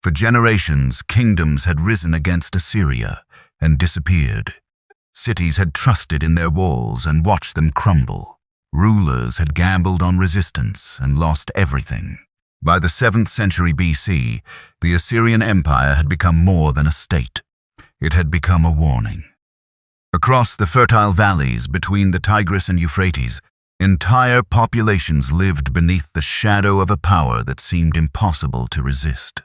For generations, kingdoms had risen against Assyria and disappeared. Cities had trusted in their walls and watched them crumble. Rulers had gambled on resistance and lost everything. By the 7th century BC, the Assyrian Empire had become more than a state. It had become a warning. Across the fertile valleys between the Tigris and Euphrates, entire populations lived beneath the shadow of a power that seemed impossible to resist.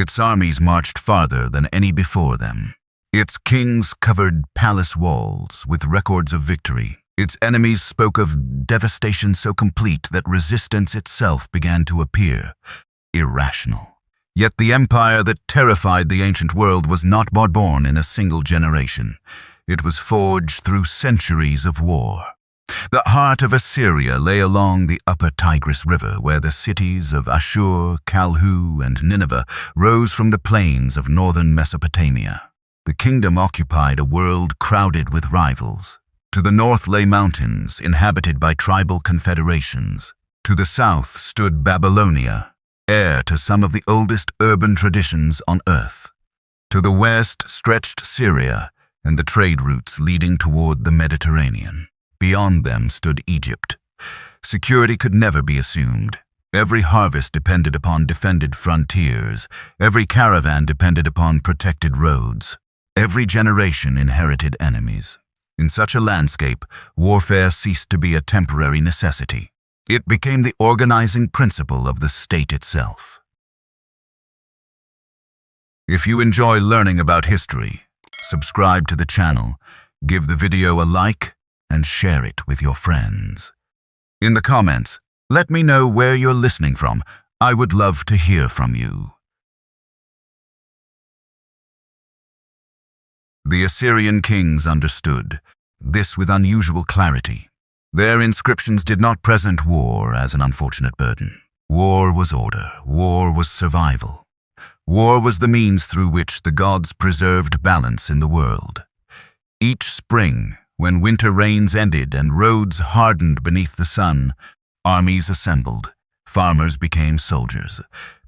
Its armies marched farther than any before them. Its kings covered palace walls with records of victory. Its enemies spoke of devastation so complete that resistance itself began to appear irrational. Yet the empire that terrified the ancient world was not born in a single generation. It was forged through centuries of war. The heart of Assyria lay along the upper Tigris River, where the cities of Ashur, Calhu, and Nineveh rose from the plains of northern Mesopotamia. The kingdom occupied a world crowded with rivals. To the north lay mountains inhabited by tribal confederations. To the south stood Babylonia, heir to some of the oldest urban traditions on earth. To the west stretched Syria and the trade routes leading toward the Mediterranean. Beyond them stood Egypt. Security could never be assumed. Every harvest depended upon defended frontiers. Every caravan depended upon protected roads. Every generation inherited enemies. In such a landscape, warfare ceased to be a temporary necessity. It became the organizing principle of the state itself. If you enjoy learning about history, subscribe to the channel, give the video a like, and share it with your friends. In the comments, let me know where you're listening from. I would love to hear from you. The Assyrian kings understood this with unusual clarity. Their inscriptions did not present war as an unfortunate burden. War was order. War was survival. War was the means through which the gods preserved balance in the world. Each spring, when winter rains ended and roads hardened beneath the sun, armies assembled. Farmers became soldiers.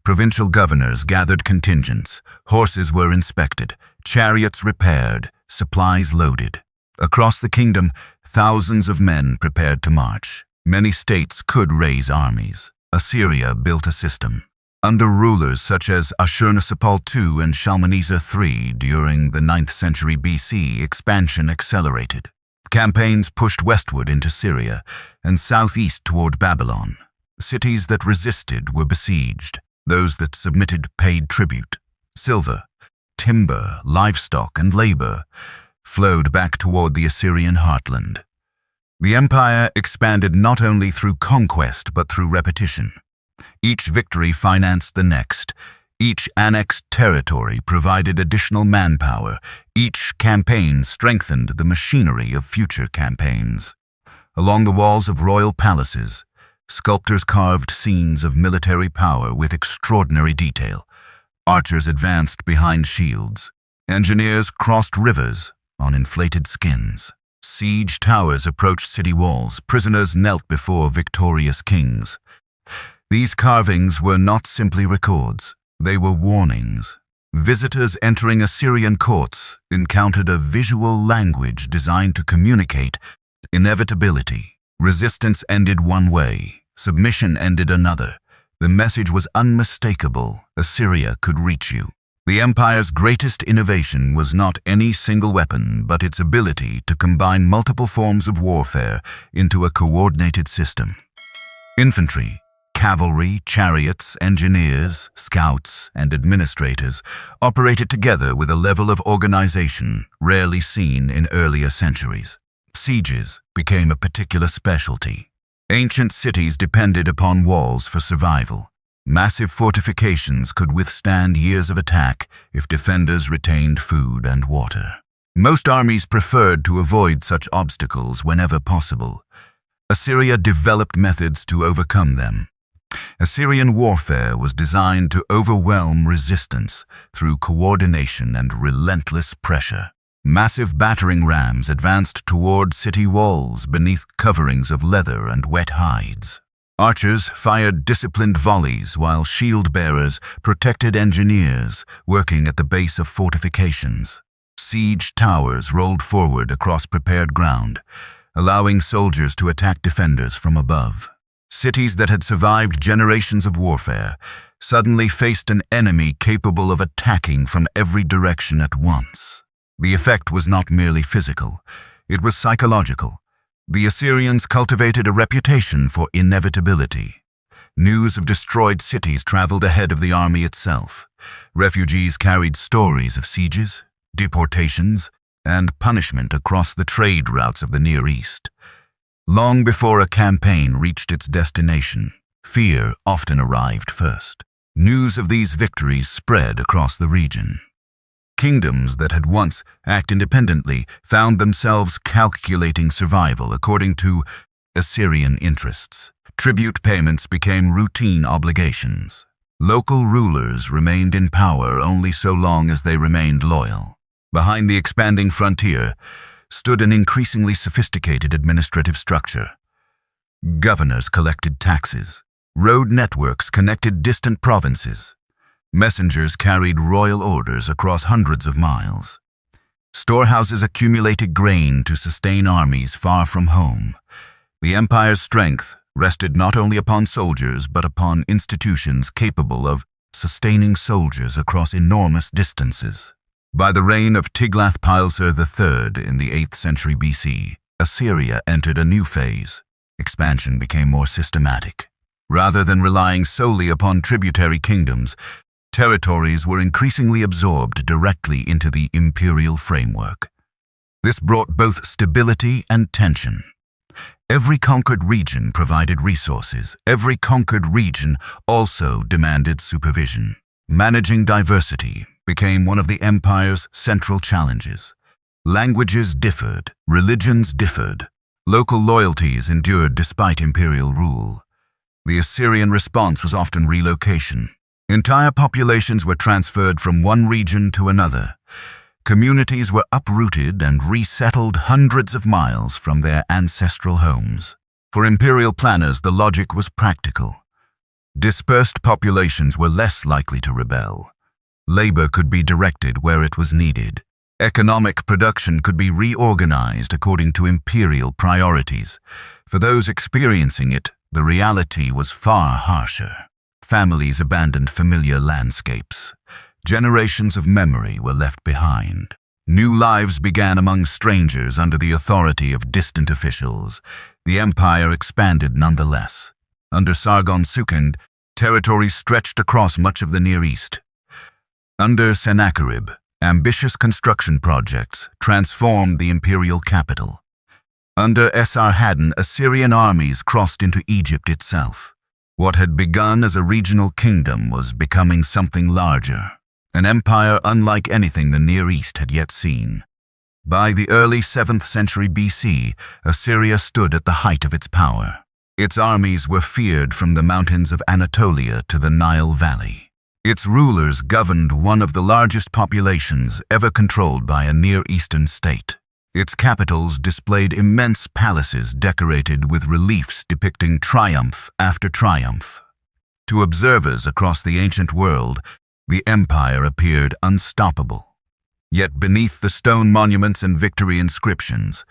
Provincial governors gathered contingents. Horses were inspected. Chariots repaired. Supplies loaded. Across the kingdom, thousands of men prepared to march. Many states could raise armies. Assyria built a system. Under rulers such as Ashurnasirpal II and Shalmaneser III during the 9th century BC, expansion accelerated. Campaigns pushed westward into Syria and southeast toward Babylon. Cities that resisted were besieged. Those that submitted paid tribute. Silver, timber, livestock, and labor flowed back toward the Assyrian heartland. The empire expanded not only through conquest but through repetition. Each victory financed the next. Each annexed territory provided additional manpower. Each campaign strengthened the machinery of future campaigns. Along the walls of royal palaces, sculptors carved scenes of military power with extraordinary detail. Archers advanced behind shields. Engineers crossed rivers on inflated skins. Siege towers approached city walls. Prisoners knelt before victorious kings. These carvings were not simply records. They were warnings. Visitors entering Assyrian courts encountered a visual language designed to communicate inevitability. Resistance ended one way. Submission ended another. The message was unmistakable. Assyria could reach you. The empire's greatest innovation was not any single weapon, but its ability to combine multiple forms of warfare into a coordinated system. Infantry, cavalry, chariots, engineers, scouts, and administrators operated together with a level of organization rarely seen in earlier centuries. Sieges became a particular specialty. Ancient cities depended upon walls for survival. Massive fortifications could withstand years of attack if defenders retained food and water. Most armies preferred to avoid such obstacles whenever possible. Assyria developed methods to overcome them. Assyrian warfare was designed to overwhelm resistance through coordination and relentless pressure. Massive battering rams advanced toward city walls beneath coverings of leather and wet hides. Archers fired disciplined volleys while shield-bearers protected engineers working at the base of fortifications. Siege towers rolled forward across prepared ground, allowing soldiers to attack defenders from above. Cities that had survived generations of warfare suddenly faced an enemy capable of attacking from every direction at once. The effect was not merely physical, it was psychological. The Assyrians cultivated a reputation for inevitability. News of destroyed cities traveled ahead of the army itself. Refugees carried stories of sieges, deportations, and punishment across the trade routes of the Near East. Long before a campaign reached its destination, fear often arrived first. News of these victories spread across the region. Kingdoms that had once acted independently found themselves calculating survival according to Assyrian interests. Tribute payments became routine obligations. Local rulers remained in power only so long as they remained loyal. Behind the expanding frontier stood an increasingly sophisticated administrative structure. Governors collected taxes. Road networks connected distant provinces. Messengers carried royal orders across hundreds of miles. Storehouses accumulated grain to sustain armies far from home. The empire's strength rested not only upon soldiers but upon institutions capable of sustaining soldiers across enormous distances. By the reign of Tiglath-Pileser III in the 8th century BC, Assyria entered a new phase. Expansion became more systematic. Rather than relying solely upon tributary kingdoms, territories were increasingly absorbed directly into the imperial framework. This brought both stability and tension. Every conquered region provided resources. Every conquered region also demanded supervision. Managing diversity became one of the empire's central challenges. Languages differed, religions differed. Local loyalties endured despite imperial rule. The Assyrian response was often relocation. Entire populations were transferred from one region to another. Communities were uprooted and resettled hundreds of miles from their ancestral homes. For imperial planners, the logic was practical. Dispersed populations were less likely to rebel. Labor could be directed where it was needed. Economic production could be reorganized according to imperial priorities. For those experiencing it, the reality was far harsher. Families abandoned familiar landscapes. Generations of memory were left behind. New lives began among strangers under the authority of distant officials. The empire expanded nonetheless. Under Sargon II, territories stretched across much of the Near East. Under Sennacherib, ambitious construction projects transformed the imperial capital. Under Esarhaddon, Assyrian armies crossed into Egypt itself. What had begun as a regional kingdom was becoming something larger, an empire unlike anything the Near East had yet seen. By the early 7th century BC, Assyria stood at the height of its power. Its armies were feared from the mountains of Anatolia to the Nile Valley. Its rulers governed one of the largest populations ever controlled by a Near Eastern state. Its capitals displayed immense palaces decorated with reliefs depicting triumph after triumph. To observers across the ancient world, the empire appeared unstoppable. Yet beneath the stone monuments and victory inscriptions,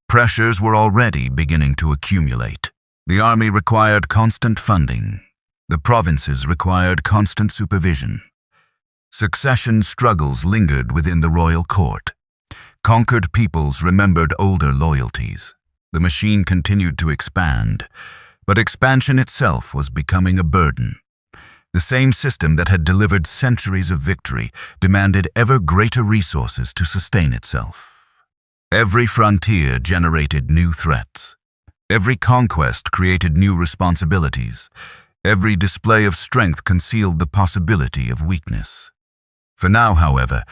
pressures were already beginning to accumulate. The army required constant funding. The provinces required constant supervision. Succession struggles lingered within the royal court. Conquered peoples remembered older loyalties. The machine continued to expand, but expansion itself was becoming a burden. The same system that had delivered centuries of victory demanded ever greater resources to sustain itself. Every frontier generated new threats. Every conquest created new responsibilities. Every display of strength concealed the possibility of weakness. For now, however,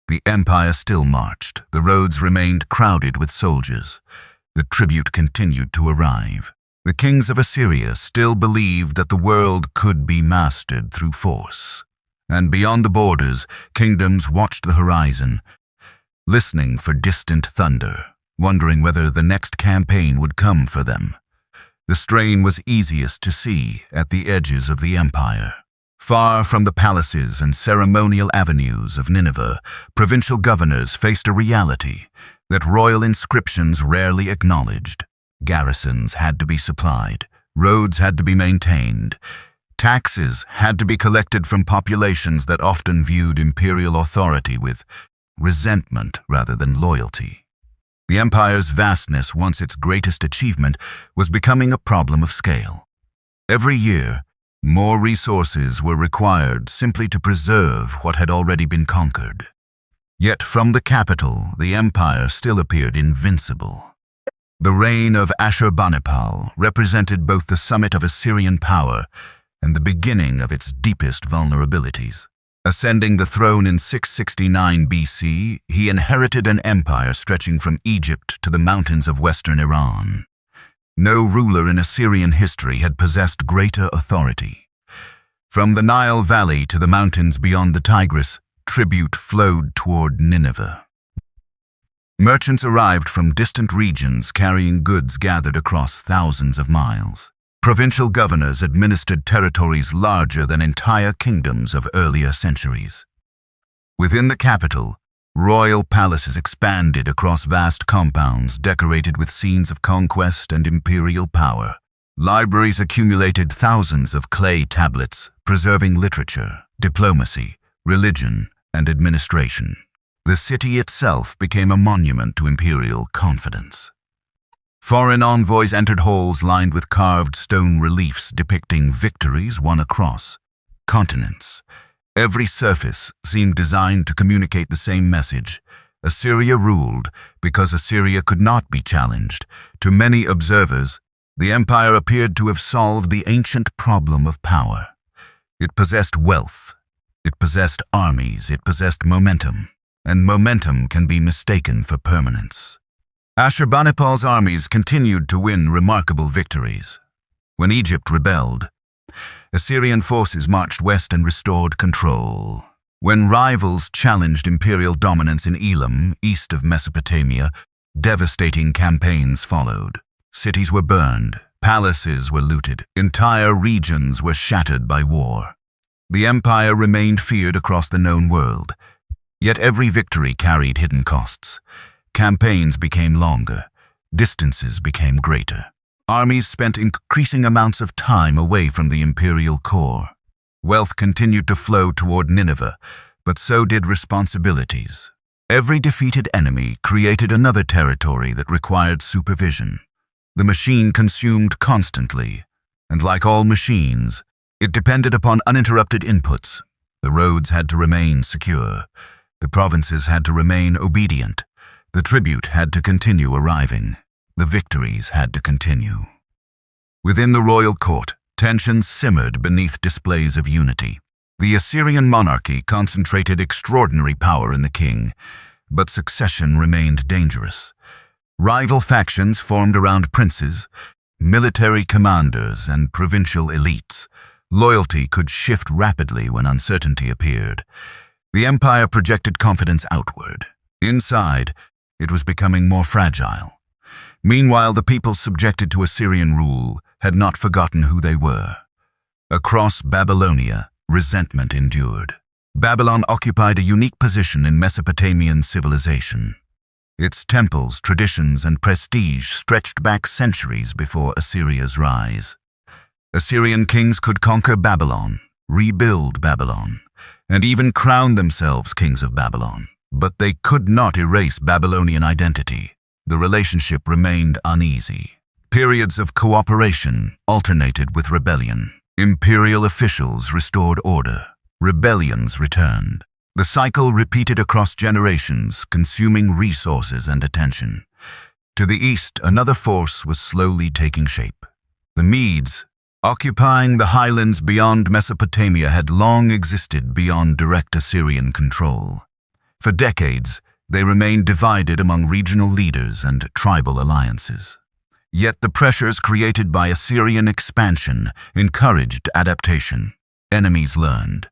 the empire still marched. The roads remained crowded with soldiers. The tribute continued to arrive. The kings of Assyria still believed that the world could be mastered through force. And beyond the borders, kingdoms watched the horizon, listening for distant thunder, wondering whether the next campaign would come for them. The strain was easiest to see at the edges of the empire. Far from the palaces and ceremonial avenues of Nineveh, provincial governors faced a reality that royal inscriptions rarely acknowledged. Garrisons had to be supplied, roads had to be maintained, taxes had to be collected from populations that often viewed imperial authority with resentment rather than loyalty. The empire's vastness, once its greatest achievement, was becoming a problem of scale. Every year, more resources were required simply to preserve what had already been conquered. Yet from the capital, the empire still appeared invincible. The reign of Ashurbanipal represented both the summit of Assyrian power and the beginning of its deepest vulnerabilities. Ascending the throne in 669 BC, he inherited an empire stretching from Egypt to the mountains of western Iran. No ruler in Assyrian history had possessed greater authority. From the Nile Valley to the mountains beyond the Tigris, tribute flowed toward Nineveh. Merchants arrived from distant regions carrying goods gathered across thousands of miles. Provincial governors administered territories larger than entire kingdoms of earlier centuries. Within the capital, royal palaces expanded across vast compounds decorated with scenes of conquest and imperial power. Libraries accumulated thousands of clay tablets, preserving literature, diplomacy, religion, and administration. The city itself became a monument to imperial confidence. Foreign envoys entered halls lined with carved stone reliefs depicting victories won across continents. Every surface seemed designed to communicate the same message. Assyria ruled because Assyria could not be challenged. To many observers, the empire appeared to have solved the ancient problem of power. It possessed wealth, it possessed armies, it possessed momentum, and momentum can be mistaken for permanence. Ashurbanipal's armies continued to win remarkable victories. When Egypt rebelled, Assyrian forces marched west and restored control. When rivals challenged imperial dominance in Elam, east of Mesopotamia, devastating campaigns followed. Cities were burned, palaces were looted, entire regions were shattered by war. The empire remained feared across the known world, yet every victory carried hidden costs. Campaigns became longer, distances became greater. Armies spent increasing amounts of time away from the imperial core. Wealth continued to flow toward Nineveh, but so did responsibilities. Every defeated enemy created another territory that required supervision. The machine consumed constantly, and like all machines, it depended upon uninterrupted inputs. The roads had to remain secure. The provinces had to remain obedient. The tribute had to continue arriving. The victories had to continue. Within the royal court, tensions simmered beneath displays of unity. The Assyrian monarchy concentrated extraordinary power in the king, but succession remained dangerous. Rival factions formed around princes, military commanders, and provincial elites. Loyalty could shift rapidly when uncertainty appeared. The empire projected confidence outward. Inside, it was becoming more fragile. Meanwhile, the people subjected to Assyrian rule had not forgotten who they were. Across Babylonia, resentment endured. Babylon occupied a unique position in Mesopotamian civilization. Its temples, traditions, and prestige stretched back centuries before Assyria's rise. Assyrian kings could conquer Babylon, rebuild Babylon, and even crown themselves kings of Babylon. But they could not erase Babylonian identity. The relationship remained uneasy. Periods of cooperation alternated with rebellion. Imperial officials restored order. Rebellions returned. The cycle repeated across generations, consuming resources and attention. To the east, another force was slowly taking shape. The Medes, occupying the highlands beyond Mesopotamia, had long existed beyond direct Assyrian control. For decades, they remained divided among regional leaders and tribal alliances. Yet the pressures created by Assyrian expansion encouraged adaptation. Enemies learned.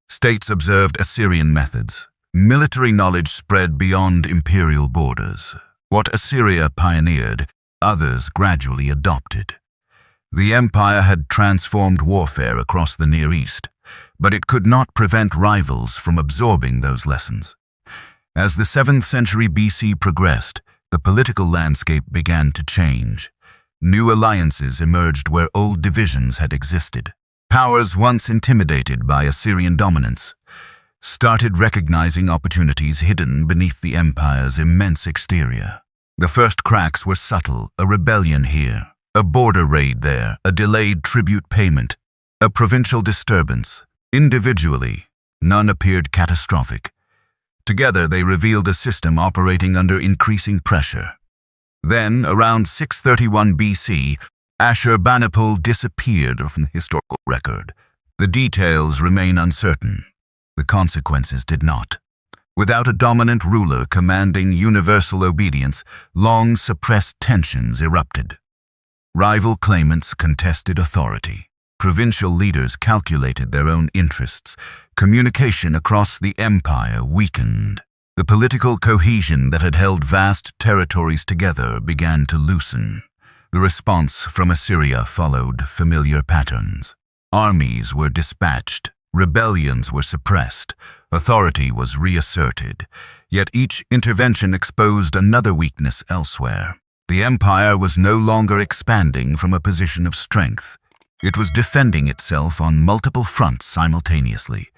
States observed Assyrian methods. Military knowledge spread beyond imperial borders. What Assyria pioneered, others gradually adopted. The empire had transformed warfare across the Near East, but it could not prevent rivals from absorbing those lessons. As the 7th century BC progressed, the political landscape began to change. New alliances emerged where old divisions had existed. Powers once intimidated by Assyrian dominance started recognizing opportunities hidden beneath the empire's immense exterior. The first cracks were subtle: a rebellion here, a border raid there, a delayed tribute payment, a provincial disturbance. Individually, none appeared catastrophic. Together, they revealed a system operating under increasing pressure. Then, around 631 BC, Ashurbanipal disappeared from the historical record. The details remain uncertain. The consequences did not. Without a dominant ruler commanding universal obedience, long-suppressed tensions erupted. Rival claimants contested authority. Provincial leaders calculated their own interests. Communication across the empire weakened. The political cohesion that had held vast territories together began to loosen. The response from Assyria followed familiar patterns. Armies were dispatched. Rebellions were suppressed. Authority was reasserted. Yet each intervention exposed another weakness elsewhere. The empire was no longer expanding from a position of strength. It was defending itself on multiple fronts simultaneously.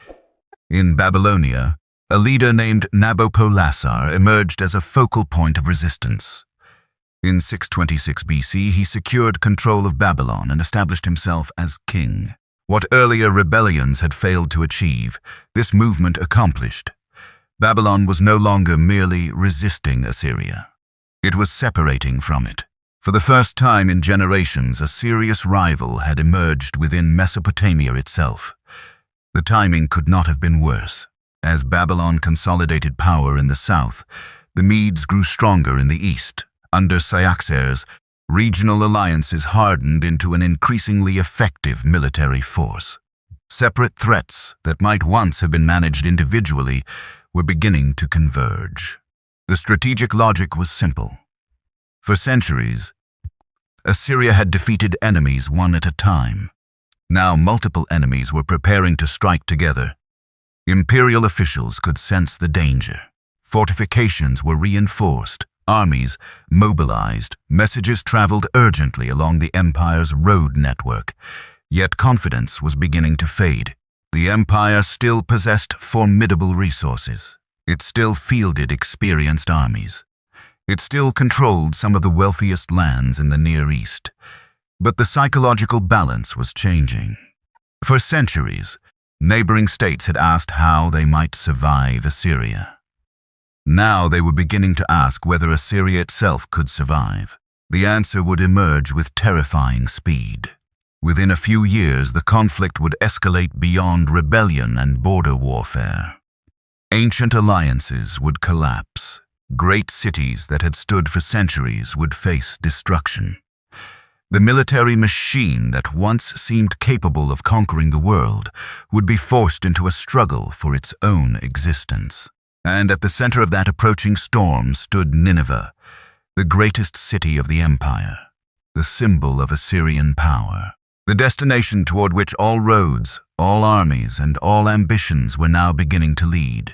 In Babylonia, a leader named Nabopolassar emerged as a focal point of resistance. In 626 BC, he secured control of Babylon and established himself as king. What earlier rebellions had failed to achieve, this movement accomplished. Babylon was no longer merely resisting Assyria. It was separating from it. For the first time in generations, a serious rival had emerged within Mesopotamia itself. The timing could not have been worse. As Babylon consolidated power in the south, the Medes grew stronger in the east. Under Cyaxares, regional alliances hardened into an increasingly effective military force. Separate threats that might once have been managed individually were beginning to converge. The strategic logic was simple. For centuries, Assyria had defeated enemies one at a time. Now multiple enemies were preparing to strike together. Imperial officials could sense the danger. Fortifications were reinforced. Armies mobilized. Messages traveled urgently along the empire's road network. Yet confidence was beginning to fade. The empire still possessed formidable resources. It still fielded experienced armies. It still controlled some of the wealthiest lands in the Near East. But the psychological balance was changing. For centuries, neighboring states had asked how they might survive Assyria. Now they were beginning to ask whether Assyria itself could survive. The answer would emerge with terrifying speed. Within a few years, the conflict would escalate beyond rebellion and border warfare. Ancient alliances would collapse. Great cities that had stood for centuries would face destruction. The military machine that once seemed capable of conquering the world would be forced into a struggle for its own existence. And at the center of that approaching storm stood Nineveh, the greatest city of the empire, the symbol of Assyrian power, the destination toward which all roads, all armies, and all ambitions were now beginning to lead.